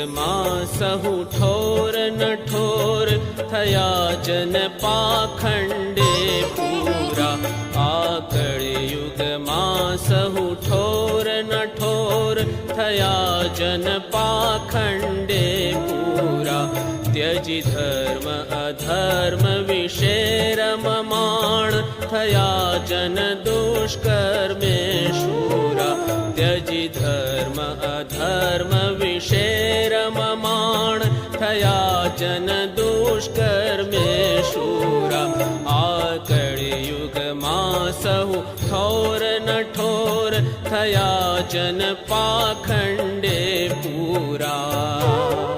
કળિયુગમાં સહુ ઠોર નઠોર થયા જન પાખંડે પૂરા. આ કળિયુગમાં સહુ ઠોર નઠોર થયા જન પાખંડે પૂરા. ત્યજી ધર્મ અધર્મ વિશે રમમાણ થયા જન દુષ્કર્મે શૂરા. ત્યજી ધર્મ અધર્મ વિશે રમમાણ થયા જન દુષ્કર્મે શૂરા. આ કળિયુગમાં સહુ ઠોર નઠોર થયા જન પાખંડે પૂરા.